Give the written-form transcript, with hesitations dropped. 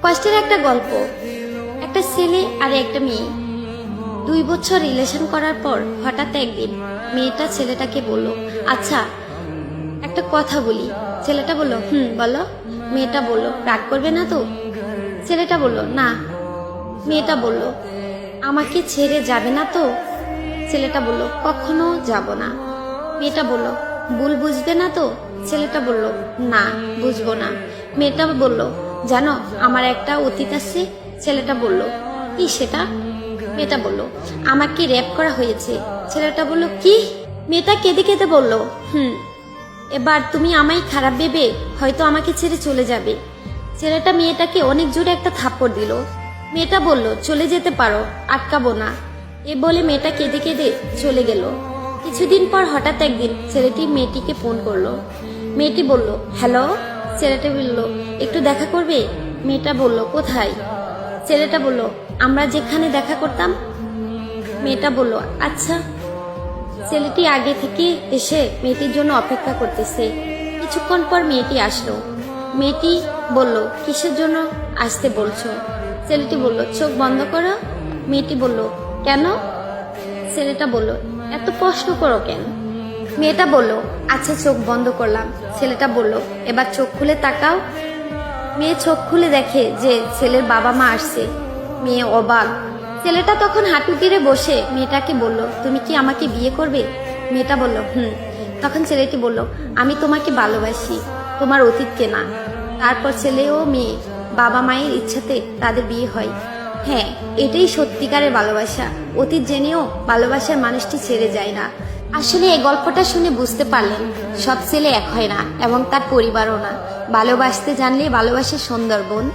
কষ্টের একটা গল্প। একটা ছেলে আর একটা মেয়ে 2 বছর রিলেশন করার পর হঠাৎ একদিন মেয়েটা ছেলেটাকে বলল, আচ্ছা একটা কথা বলি। ছেলেটা বলল, বলো। মেয়েটা বলল, রাগ করবে না তো? ছেলেটা বলল, না। মেয়েটা বলল, আমাকে ছেড়ে যাবে না তো? ছেলেটা বলল, কখনো যাব না। মেয়েটা বলল, ভুল বুঝবে না তো? ছেলেটা বলল, না, বুঝবো না। মেয়েটা বলল, জানো আমার একটা অতীত আছে। ছেলেটা বলল, কি সেটা? মেয়েটা বলল, আমাকে রেপ করা হয়েছে। ছেলেটা বলল, কি? মেয়েটা কেঁদে কেঁদে বলল, এবার তুমি আমায় খারাপ ভেবে হয়তো আমাকে ছেড়ে চলে যাবে। ছেলেটা মেয়েটাকে অনেক জোরে একটা থাপ্পড় দিল। মেয়েটা বলল, চলে যেতে পারো, আটকাবো না। এ বলে মেয়েটা কেঁদে কেঁদে চলে গেল। কিছুদিন পর হঠাৎ একদিন ছেলেটি মেয়েটিকে ফোন করলো। মেয়েটি বলল, হ্যালো। ছেলেটা বলল, একটু দেখা করবে? মেয়েটা বলল, কোথায়? ছেলেটা বলল, আমরা যেখানে দেখা করতাম। মেয়েটা বলল, আচ্ছা। ছেলেটি আগে থেকে এসে মেয়েটির জন্য অপেক্ষা করতেছে। কিছুক্ষণ পর মেয়েটি আসলো। মেয়েটি বলল, কিসের জন্য আসতে বলছো? ছেলেটি বলল, চোখ বন্ধ করো। মেয়েটি বলল, কেন? ছেলেটা বলল, এত প্রশ্ন করো কেন? মেয়েটা বলল, আচ্ছা চোখ বন্ধ করলাম। ছেলেটা বলল, এবার চোখ খুলে তাকাও। মেয়ে চোখ খুলে দেখে যে ছেলের বাবা মা আসছে। মেয়ে অবাক। ছেলেটা তখন হাঁটু গেড়ে বসে মেয়েটাকে বলল, তুমি কি আমাকে বিয়ে করবে? মেয়েটা বলল, তখন ছেলেটি বলল, আমি তোমাকে ভালোবাসি, তোমার অতীতকে না। তারপর ছেলে ও মেয়ে বাবা মায়ের ইচ্ছাতে তাদের বিয়ে হয়। হ্যাঁ, এটাই সত্যিকারের ভালোবাসা। অতীত জেনেও ভালোবাসার মানুষটি ছেড়ে যায় না। আসলে এই গল্পটা শুনে বুঝতে পারলেন, সব ছেলে এক হয় না এবং তার পরিবারও না। ভালোবাসতে জানলে ভালোবাসে সুন্দরবন।